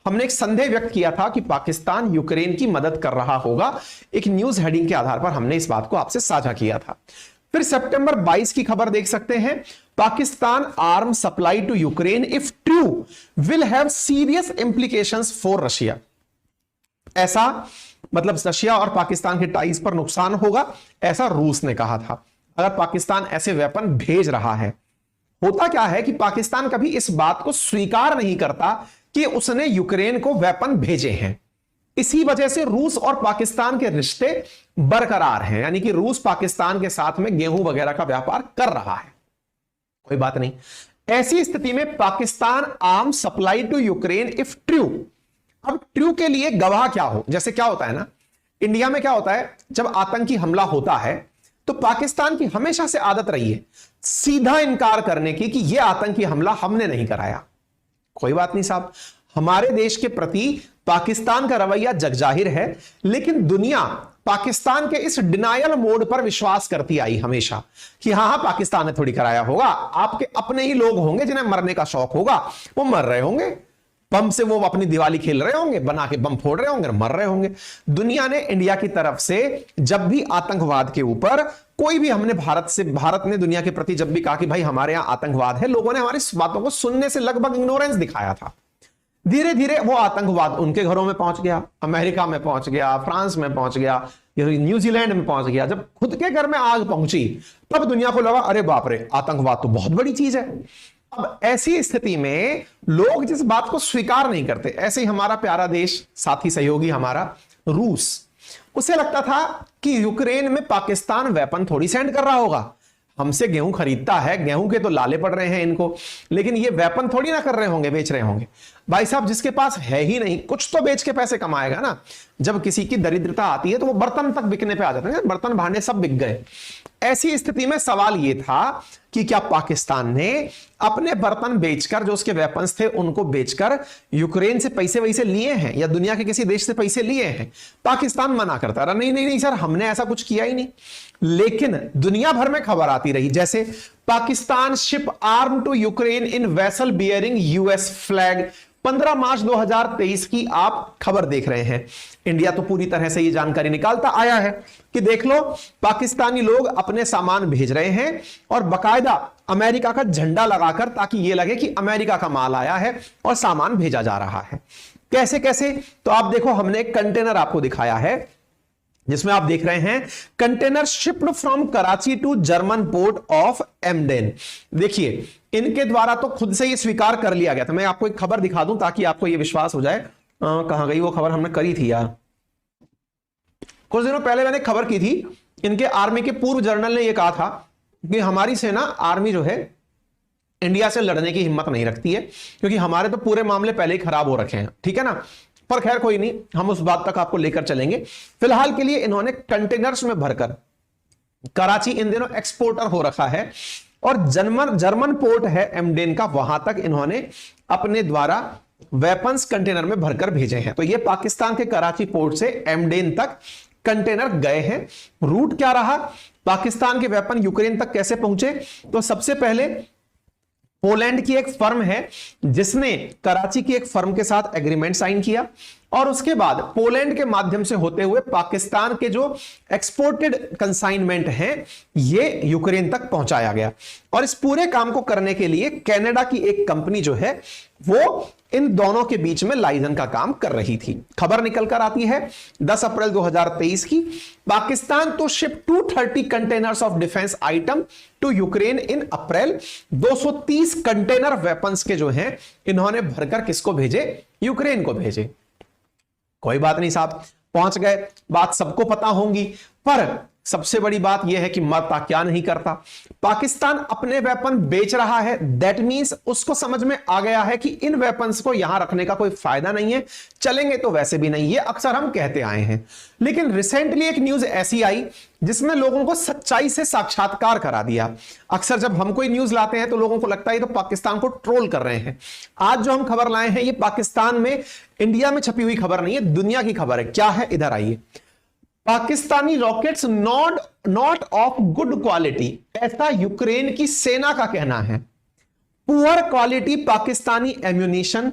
हमने एक संदेह व्यक्त किया था कि पाकिस्तान यूक्रेन की मदद कर रहा होगा। एक न्यूज हेडिंग के आधार पर हमने इस बात को आपसे साझा किया था। फिर सितंबर 22 की खबर देख सकते हैं, Pakistan arm supply to Ukraine if true will have serious implications for Russia. ऐसा मतलब रशिया और पाकिस्तान के टाइज पर नुकसान होगा, ऐसा रूस ने कहा था अगर पाकिस्तान ऐसे वेपन भेज रहा है। होता क्या है कि पाकिस्तान कभी इस बात को स्वीकार नहीं करता कि उसने यूक्रेन को वेपन भेजे हैं। इसी वजह से रूस और पाकिस्तान के रिश्ते बरकरार हैं, यानी कि रूस पाकिस्तान के साथ में गेहूं वगैरह का व्यापार कर रहा है, कोई बात नहीं। ऐसी स्थिति में Pakistan arm supply to Ukraine if true. अब ट्रू के लिए गवाह क्या हो, जैसे क्या होता है ना, इंडिया में क्या होता है, जब आतंकी हमला होता है तो पाकिस्तान की हमेशा से आदत रही है सीधा इनकार करने की कि यह आतंकी हमला हमने नहीं कराया। कोई बात नहीं साहब, हमारे देश के प्रति पाकिस्तान का रवैया जगजाहिर है, लेकिन दुनिया पाकिस्तान के इस डिनायल मोड पर विश्वास करती आई हमेशा कि हां पाकिस्तान ने थोड़ी कराया होगा, आपके अपने ही लोग होंगे जिन्हें मरने का शौक होगा, वो मर रहे होंगे, बम से वो अपनी दिवाली खेल रहे होंगे, बना के बम फोड़ रहे होंगे, मर रहे होंगे। दुनिया ने इंडिया की तरफ से जब भी आतंकवाद के ऊपर कोई भी हमने भारत ने दुनिया के प्रति जब भी कहा कि भाई हमारे यहां आतंकवाद है, लोगों ने हमारी बातों को सुनने से लगभग इग्नोरेंस दिखाया था। धीरे धीरे वो आतंकवाद उनके घरों में पहुंच गया, अमेरिका में पहुंच गया, फ्रांस में पहुंच गया, न्यूजीलैंड में पहुंच गया। जब खुद के घर में आग पहुंची तब दुनिया को लगा अरे बाप रे, आतंकवाद तो बहुत बड़ी चीज है। अब ऐसी स्थिति में लोग जिस बात को स्वीकार नहीं करते, ऐसे ही हमारा प्यारा देश, साथी सहयोगी हमारा रूस, उसे लगता था कि यूक्रेन में पाकिस्तान वेपन थोड़ी सेंड कर रहा होगा, हमसे गेहूं खरीदता है, गेहूं के तो लाले पड़ रहे हैं इनको, लेकिन ये वेपन थोड़ी ना कर रहे होंगे, बेच रहे होंगे। भाई साहब, जिसके पास है ही नहीं कुछ तो बेच के पैसे कमाएगा ना। जब किसी की दरिद्रता आती है तो वो बर्तन तक बिकने पे आ जाते हैं, बर्तन भांडे सब बिक गए। ऐसी स्थिति में सवाल यह था कि क्या पाकिस्तान ने अपने बर्तन बेचकर, जो उसके वेपन्स थे उनको बेचकर यूक्रेन से पैसे वैसे लिए हैं या दुनिया के किसी देश से पैसे लिए हैं? पाकिस्तान मना करता रहा, नहीं नहीं नहीं सर, हमने ऐसा कुछ किया ही नहीं। लेकिन दुनिया भर में खबर आती रही, जैसे Pakistan ship arm to Ukraine in vessel bearing US flag, 15 March 2023 की आप खबर देख रहे हैं। इंडिया तो पूरी तरह से ये जानकारी निकालता आया है कि देख लो, पाकिस्तानी लोग अपने सामान भेज रहे हैं और बकायदा अमेरिका का झंडा लगाकर, ताकि ये लगे कि अमेरिका का माल आया है और सामान भेजा जा रहा है। कैसे कैसे? तो आप देखो, हमने एक कंटेनर आपको दिखाया है जिसमें आप देख रहे हैं container shipped from Karachi to German port of Emden. देखिए, इनके द्वारा तो खुद से ये स्वीकार कर लिया गया था। मैं आपको एक खबर दिखा दूं ताकि आपको ये विश्वास हो जाए। कहां गई वो खबर, हमने करी थी यार, कुछ दिनों पहले मैंने खबर की थी। इनके आर्मी के पूर्व जनरल ने यह कहा था कि हमारी सेना, आर्मी जो है, इंडिया से लड़ने की हिम्मत नहीं रखती है, क्योंकि हमारे तो पूरे मामले पहले ही खराब हो रखे हैं। ठीक है ना, पर खैर कोई नहीं, हम उस बात तक आपको लेकर चलेंगे। फिलहाल के लिए इन्होंने कंटेनर्स में भरकर, कराची इन दिनों एक्सपोर्टर हो रखा है और जर्मन पोर्ट है एमडेन का, वहां तक इन्होंने अपने द्वारा वेपन्स कंटेनर में भरकर भेजे हैं। तो ये पाकिस्तान के कराची पोर्ट से एमडेन तक कंटेनर गए हैं। रूट क्या रहा, पाकिस्तान के वेपन यूक्रेन तक कैसे पहुंचे? तो सबसे पहले पोलैंड की एक फर्म है जिसने कराची की एक फर्म के साथ एग्रीमेंट साइन किया, और उसके बाद पोलैंड के माध्यम से होते हुए पाकिस्तान के जो एक्सपोर्टेड कंसाइनमेंट हैं ये यूक्रेन तक पहुंचाया गया। और इस पूरे काम को करने के लिए कनाडा की एक कंपनी जो है वो इन दोनों के बीच में लाइजन का काम कर रही थी। खबर निकल कर आती है 10 अप्रैल 2023 की, Pakistan to ship 230 containers of defence item to Ukraine in April. 230 container weapons के जो हैं इन्होंने भरकर किसको भेजे? यूक्रेन को भेजे। कोई बात नहीं साहब, पहुंच गए, बात सबको पता होंगी। पर सबसे बड़ी बात यह है कि मरता क्या नहीं करता। पाकिस्तान अपने वेपन बेच रहा है, दैट मींस उसको समझ में आ गया है कि इन वेपन्स को यहां रखने का कोई फायदा नहीं है, चलेंगे तो वैसे भी नहीं। ये अक्सर हम कहते आए हैं, लेकिन रिसेंटली एक न्यूज ऐसी आई जिसने लोगों को सच्चाई से साक्षात्कार करा दिया। अक्सर जब हम कोई न्यूज लाते हैं तो लोगों को लगता है तो पाकिस्तान को ट्रोल कर रहे हैं। आज जो हम खबर लाए हैं ये पाकिस्तान में, इंडिया में छपी हुई खबर नहीं है, दुनिया की खबर है। क्या है, इधर आइए। Pakistani rockets not of good quality, ऐसा यूक्रेन की सेना का कहना है। Poor quality Pakistani ammunition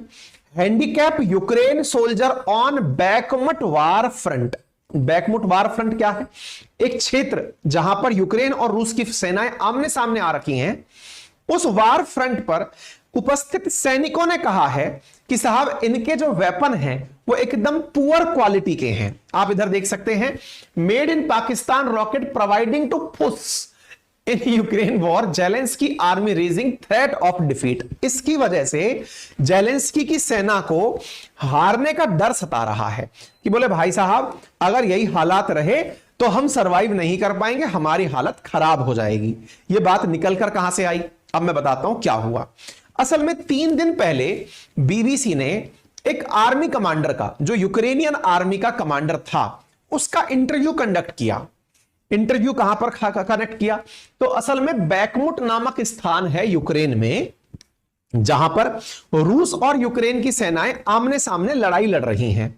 handicap Ukraine soldier on Bakhmut war front. Bakhmut war front क्या है? एक क्षेत्र जहां पर यूक्रेन और रूस की सेनाएं आमने सामने आ रखी हैं। उस वार फ्रंट पर उपस्थित सैनिकों ने कहा है कि साहब इनके जो वेपन हैं वो एकदम पुअर क्वालिटी के हैं। आप इधर देख सकते हैं, made in Pakistan rocket providing to push in Ukraine war, Zelensky army raising threat of defeat. इसकी वजह से जेलेंस्की की सेना को हारने का डर सता रहा है कि बोले भाई साहब अगर यही हालात रहे तो हम सरवाइव नहीं कर पाएंगे, हमारी हालत खराब हो जाएगी। यह बात निकलकर कहां से आई? अब मैं बताता हूं क्या हुआ। असल में 3 दिन पहले बीबीसी ने एक आर्मी कमांडर का, जो यूक्रेनियन आर्मी का कमांडर था, उसका इंटरव्यू कंडक्ट किया। इंटरव्यू कहां पर कनेक्ट किया? तो असल में बैकमुट नामक स्थान है यूक्रेन में, जहां पर रूस और यूक्रेन की सेनाएं आमने सामने लड़ाई लड़ रही हैं।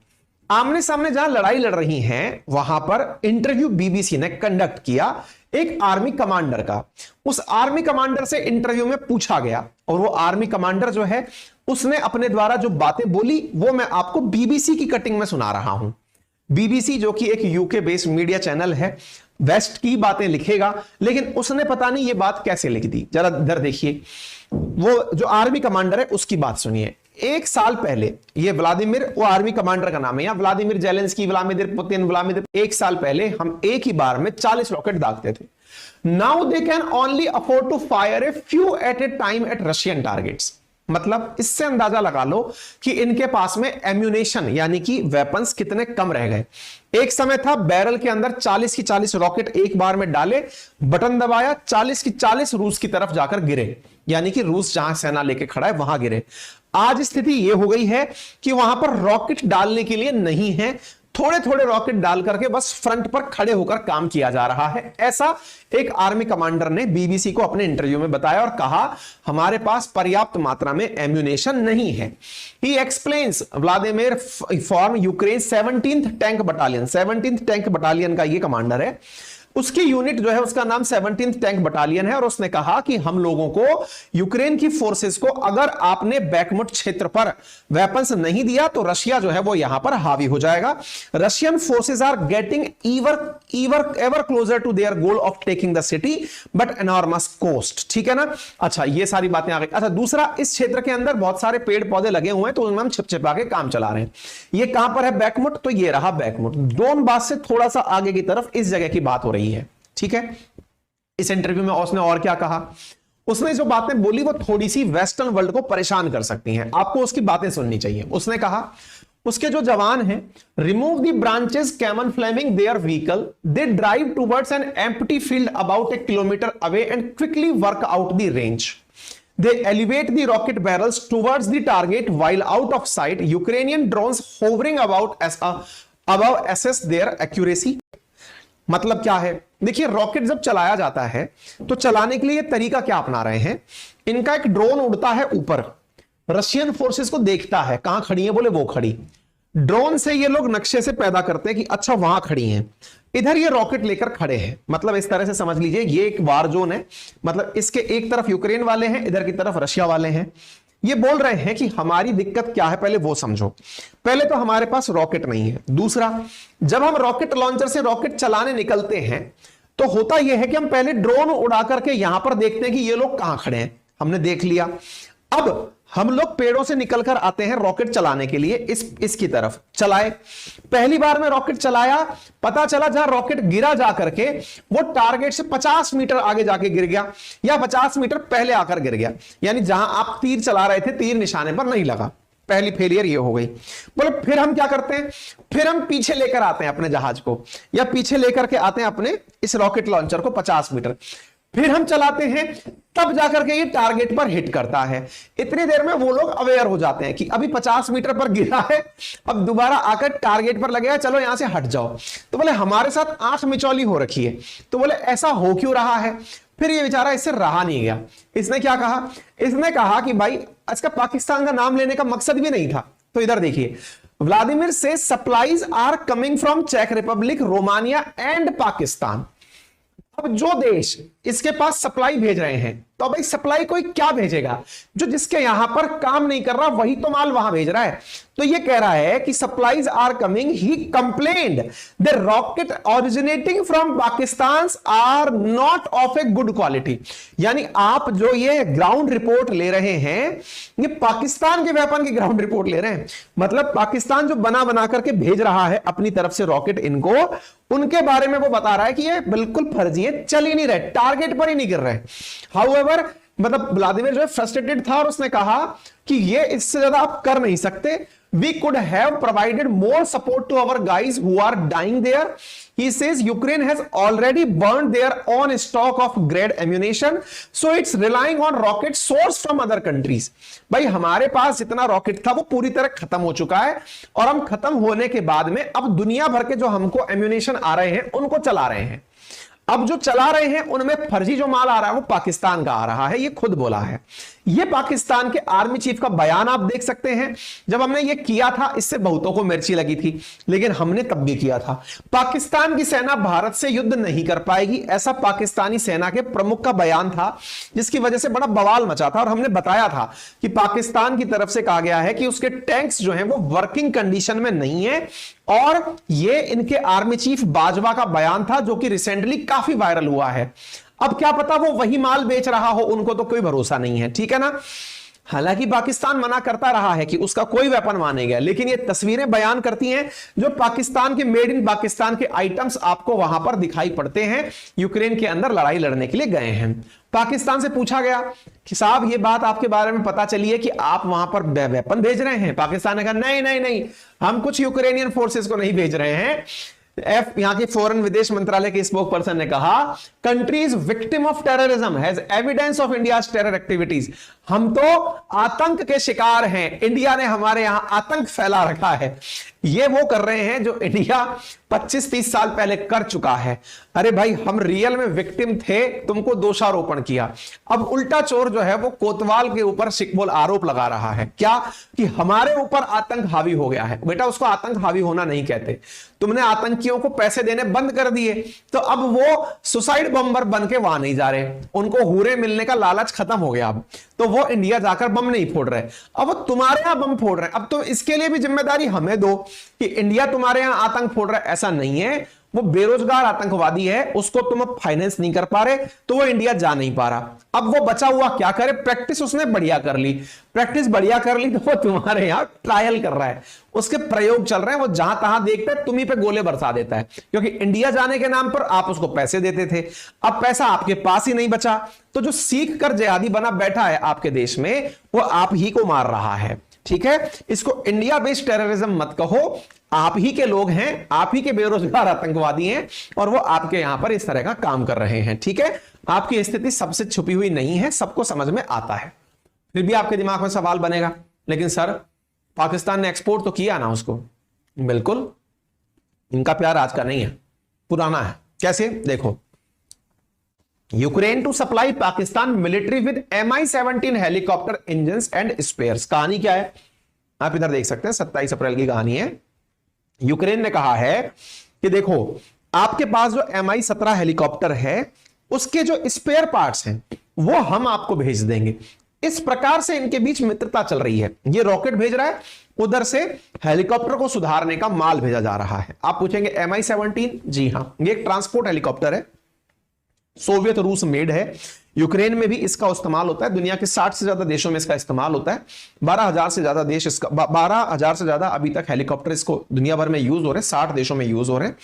आमने सामने जहां लड़ाई लड़ रही हैं वहां पर इंटरव्यू बीबीसी ने कंडक्ट किया एक आर्मी कमांडर का। उस आर्मी कमांडर से इंटरव्यू में पूछा गया और वो आर्मी कमांडर जो है उसने अपने द्वारा जो बातें बोली वो मैं आपको बीबीसी की कटिंग में सुना रहा हूं। बीबीसी जो कि एक यूके बेस्ड मीडिया चैनल है, वेस्ट की बातें लिखेगा, लेकिन उसने पता नहीं ये बात कैसे लिख दी। जरा इधर देखिए, वो जो आर्मी कमांडर है उसकी बात सुनिए। 1 साल पहले, ये व्लादिमीर, वो आर्मी कमांडर का नाम है, या व्लादिमीर जेलेंस्की, व्लादिमीर पुतिन, 1 साल पहले हम एक ही बार में 40 रॉकेट दागते थे। Now they can only afford to fire a few at a time at Russian targets. मतलब इससे अंदाजा लगा लो कि इनके पास में एम्यूनेशन यानी कि वेपन्स कितने कम रह गए। एक समय था बैरल के अंदर 40 की 40 रॉकेट एक बार में डाले, बटन दबाया, 40 की 40 रूस की तरफ जाकर गिरे, यानी कि रूस जहां सेना लेके खड़ा है वहां गिरे। आज स्थिति यह हो गई है कि वहां पर रॉकेट डालने के लिए नहीं है, थोड़े थोड़े रॉकेट डाल करके बस फ्रंट पर खड़े होकर काम किया जा रहा है। ऐसा एक आर्मी कमांडर ने बीबीसी को अपने इंटरव्यू में बताया और कहा हमारे पास पर्याप्त मात्रा में एम्यूनेशन नहीं है। ही explains Vladimir form Ukraine 17th tank battalion. 17th tank battalion का ये कमांडर है, उसकी यूनिट जो है उसका नाम 17th टैंक बटालियन है। और उसने कहा कि हम लोगों को, यूक्रेन की फोर्सेस को, अगर आपने बैकमुट क्षेत्र पर वेपन्स नहीं दिया तो रशिया जो है वो यहां पर हावी हो जाएगा। Russian forces are getting ever closer to their goal of taking the city but enormous cost. ठीक है ना? अच्छा, ये सारी बातें आ गई। अच्छा, दूसरा, इस क्षेत्र के अंदर बहुत सारे पेड़ पौधे लगे हुए हैं तो उनमें हम छिपछिपा के काम चला रहे हैं। ये कहां पर है बैकमुट? तो ये रहा बैकमुट। डोनबास से थोड़ा सा आगे की तरफ इस जगह की बात हो रही है। ठीक है? इस इंटरव्यू में उसने और क्या कहा? उसने जो बातें बोली वो थोड़ी सी वेस्टर्न वर्ल्ड को परेशान कर सकती हैं, आपको उसकी बातें सुननी चाहिए। उसने कहा उसके जो जवान हैं, remove the branches camouflaging their vehicle, they drive towards an empty field about a kilometre away and quickly work out the range. They elevate the rocket barrels towards the target while out of sight. Ukrainian drones hovering above assess their accuracy. मतलब क्या है? देखिए, rocket जब चलाया जाता है तो चलाने के लिए तरीका क्या अपना रहे हैं? इनका एक ड्रोन उड़ता है ऊपर, रशियन फोर्सेस को देखता है कहां खड़ी है, बोले वो खड़ी। ड्रोन से ये लोग नक्शे से पैदा करते हैं कि अच्छा वहां खड़ी हैं, इधर ये रॉकेट लेकर खड़े हैं। मतलब इस तरह से समझ लीजिए ये एक वार जोन है। मतलब इसके एक तरफ यूक्रेन वाले हैं, इधर की तरफ रशिया वाले हैं। ये बोल रहे हैं कि हमारी दिक्कत क्या है, पहले वो समझो। पहले तो हमारे पास रॉकेट नहीं है। दूसरा, जब हम रॉकेट लॉन्चर से रॉकेट चलाने निकलते हैं तो होता यह है कि हम पहले ड्रोन उड़ा करके यहां पर देखते हैं कि ये लोग कहां खड़े हैं। हमने देख लिया, अब हम लोग पेड़ों से निकलकर आते हैं रॉकेट चलाने के लिए, इसकी तरफ चलाए। पहली बार में रॉकेट चलाया, पता चला जहां रॉकेट गिरा जाकर के वो टारगेट से 50 मीटर आगे जाके गिर गया या 50 मीटर पहले आकर गिर गया, यानी जहां आप तीर चला रहे थे तीर निशाने पर नहीं लगा। पहली फेलियर ये हो गई। बोले फिर हम क्या करते हैं? फिर हम पीछे लेकर आते हैं अपने जहाज को, या पीछे लेकर के आते हैं अपने इस रॉकेट लॉन्चर को 50 मीटर, फिर हम चलाते हैं, तब जाकर के ये टारगेट पर हिट करता है। इतनी देर में वो लोग अवेयर हो जाते हैं कि अभी 50 मीटर पर गिरा है, अब दोबारा आकर टारगेट पर लगेगा, चलो यहां से हट जाओ। तो बोले हमारे साथ आंख मिचौली हो रखी है। तो बोले ऐसा हो क्यों रहा है? फिर ये बेचारा इससे रहा नहीं गया। इसने क्या कहा? इसने कहा कि भाई इसका पाकिस्तान का नाम लेने का मकसद भी नहीं था। तो इधर देखिए, व्लादिमीर से सप्लाईज आर कमिंग फ्रॉम चेक रिपब्लिक, रोमानिया एंड पाकिस्तान। अब जो देश इसके पास सप्लाई भेज रहे हैं तो भाई सप्लाई कोई क्या भेजेगा? जो जिसके यहां पर काम नहीं कर रहा वही तो माल वहां भेज रहा है। तो ये कह रहा है कि supplies are coming, he complained the rocket originating from Pakistan are not of a good quality. यानी आप जो ये ग्राउंड रिपोर्ट ले रहे हैं, ये पाकिस्तान के वेपन की ग्राउंड रिपोर्ट ले रहे हैं। मतलब पाकिस्तान जो बना बना करके भेज रहा है अपनी तरफ से रॉकेट इनको, उनके बारे में वो बता रहा है कि ये बिल्कुल फर्जी है, चल ही नहीं रहे, टारगेट पर ही नहीं गिर रहे। हाउएवर मतलब व्लादिमीर जो है फ्रस्ट्रेटेड था और उसने कहा कि ये इससे ज्यादा आप कर नहीं सकते। We could have provided more support to our guys who are dying there. He says Ukraine has already burned their own stock of grade ammunition, so it's relying on rockets sourced from other countries. भाई हमारे पास जितना rocket था वो पूरी तरह खत्म हो चुका है, और हम खत्म होने के बाद में अब दुनिया भर के जो हमको एम्यूनेशन आ रहे हैं उनको चला रहे हैं। अब जो चला रहे हैं उनमें फर्जी जो माल आ रहा है वो पाकिस्तान का आ रहा है, ये खुद बोला है। ये पाकिस्तान के आर्मी चीफ का बयान आप देख सकते हैं। जब हमने ये किया था इससे बहुतों को मिर्ची लगी थी, लेकिन हमने तब भी किया था। पाकिस्तान की सेना भारत से युद्ध नहीं कर पाएगी, ऐसा पाकिस्तानी सेना के प्रमुख का बयान था, जिसकी वजह से बड़ा बवाल मचा था। और हमने बताया था कि पाकिस्तान की तरफ से कहा गया है कि उसके टैंक्स जो हैं वो वर्किंग कंडीशन में नहीं है, और ये इनके आर्मी चीफ बाजवा का बयान था जो कि रिसेंटली काफी वायरल हुआ है। अब क्या पता वो वही माल बेच रहा हो, उनको तो कोई भरोसा नहीं है, ठीक है ना। हालांकि पाकिस्तान मना करता रहा है कि उसका कोई वेपन वहां नहीं गया, लेकिन ये तस्वीरें बयान करती हैं जो पाकिस्तान के मेड इन पाकिस्तान के आइटम्स आपको वहां पर दिखाई पड़ते हैं, यूक्रेन के अंदर लड़ाई लड़ने के लिए गए हैं। पाकिस्तान से पूछा गया कि साहब ये बात आपके बारे में पता चली है कि आप वहां पर वेपन भेज रहे हैं। पाकिस्तान ने कहा नहीं नहीं नहीं, हम कुछ यूक्रेनियन फोर्सेस को नहीं भेज रहे हैं। यहां के फॉरेन विदेश मंत्रालय के स्पोक पर्सन ने कहा countries victim of terrorism has evidence of India's terror activities. हम तो आतंक के शिकार हैं, इंडिया ने हमारे यहां आतंक फैला रखा है। ये वो कर रहे हैं जो इंडिया 25-30 साल पहले कर चुका है। अरे भाई हम रियल में विक्टिम थे, तुमको दोषारोपण किया। अब उल्टा चोर जो है वो कोतवाल के ऊपर शिकबोल आरोप लगा रहा है, क्या कि हमारे ऊपर आतंक हावी हो गया है। बेटा उसको आतंक हावी होना नहीं कहते, तुमने आतंकियों को पैसे देने बंद कर दिए, तो अब वो सुसाइड बम्बर बन के वहां नहीं जा रहे, उनको हूरे मिलने का लालच खत्म हो गया। अब तो वो इंडिया जाकर बम नहीं फोड़ रहे, अब वो तुम्हारे यहां बम फोड़ रहे हैं। अब तो इसके लिए भी जिम्मेदारी हमें दो कि इंडिया तुम्हारे यहां आतंक फोड़ रहा है, ऐसा नहीं है। वो बेरोजगार आतंकवादी है, उसको तुम अब फाइनेंस नहीं कर पा रहे, तो वो इंडिया जा नहीं पा रहा। अब वो बचा हुआ क्या करे, प्रैक्टिस उसने बढ़िया कर ली, प्रैक्टिस बढ़िया कर ली, तो वो तुम्हारे यहां ट्रायल कर रहा है, उसके प्रयोग चल रहे हैं। वो जहां तहां देखता है तुम्ही पे गोले बरसा देता है, क्योंकि इंडिया जाने के नाम पर आप उसको पैसे देते थे, अब पैसा आपके पास ही नहीं बचा, तो जो सीख कर जिहादी बना बैठा है आपके देश में वो आप ही को मार रहा है। ठीक है, इसको इंडिया बेस्ड टेररिज्म मत कहो, आप ही के लोग हैं, आप ही के बेरोजगार आतंकवादी हैं, और वो आपके यहां पर इस तरह का काम कर रहे हैं। ठीक है, आपकी स्थिति सबसे छुपी हुई नहीं है, सबको समझ में आता है। फिर भी आपके दिमाग में सवाल बनेगा, लेकिन सर पाकिस्तान ने एक्सपोर्ट तो किया ना उसको। बिल्कुल, इनका प्यार आज का नहीं है, पुराना है। कैसे? देखो, Ukraine to supply Pakistan military with Mi-17 helicopter engines and spares. कहानी क्या है आप इधर देख सकते हैं, 27 अप्रैल की कहानी है। यूक्रेन ने कहा है कि देखो आपके पास जो Mi-17 हेलीकॉप्टर है उसके जो स्पेयर पार्ट्स हैं वो हम आपको भेज देंगे। इस प्रकार से इनके बीच मित्रता चल रही है। ये रॉकेट भेज रहा है, उधर से हेलीकॉप्टर को सुधारने का माल भेजा जा रहा है। आप पूछेंगे Mi-17? जी हां, ये एक ट्रांसपोर्ट हेलीकॉप्टर है, सोवियत रूस मेड है। यूक्रेन में भी इसका इस्तेमाल होता है, दुनिया के 60 से ज्यादा देशों में इसका इस्तेमाल होता है। 12,000 से ज्यादा देश इसका 12,000 से ज्यादा अभी तक हेलीकॉप्टर इसको दुनिया भर में यूज हो रहे हैं, 60 देशों में यूज हो रहे हैं।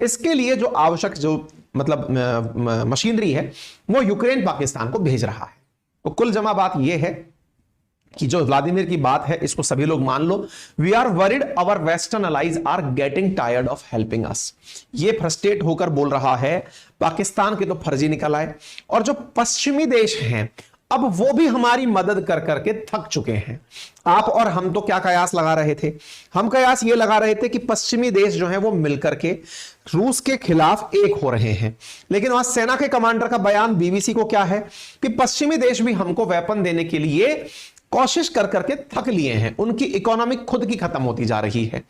इसके लिए जो आवश्यक जो मतलब मशीनरी है वो यूक्रेन पाकिस्तान को भेज रहा है। तो कुल जमा बात यह है कि जो व्लादिमीर की बात है इसको सभी लोग मान लो। We are worried our western allies are getting tired of helping us. ये फ्रस्ट्रेट होकर बोल रहा है पाकिस्तान के तो फर्जी निकल आए, और जो पश्चिमी देश हैं अब वो भी हमारी मदद कर करके थक चुके हैं। आप और हम तो क्या कयास लगा रहे थे, हम कयास ये लगा रहे थे कि पश्चिमी देश जो है वो मिलकर के रूस के खिलाफ एक हो रहे हैं, लेकिन वहां सेना के कमांडर का बयान बीबीसी को क्या है कि पश्चिमी देश भी हमको वेपन देने के लिए कोशिश कर करके थक लिए हैं, उनकी इकोनॉमी खुद की खत्म होती जा रही है।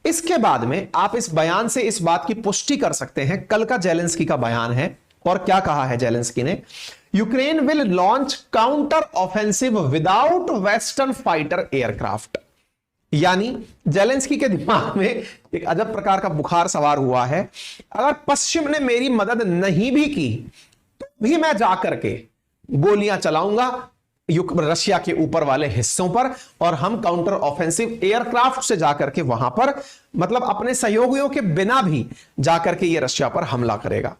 इसके बाद में आप इस बयान से इस बात की पुष्टि कर सकते हैं, कल का जेलेंस्की का बयान है, और क्या कहा है जेलेंस्की ने, Ukraine will launch counter offensive without western fighter aircraft. यानी जेलेंस्की के दिमाग में एक अजब प्रकार का बुखार सवार हुआ है, अगर पश्चिम ने मेरी मदद नहीं भी की तो भी मैं जाकर के गोलियां चलाऊंगा रशिया के ऊपर वाले हिस्सों पर, और हम काउंटर ऑफेंसिव एयरक्राफ्ट से जाकर के वहां पर मतलब अपने सहयोगियों के बिना भी जाकर के ये रशिया पर हमला करेगा।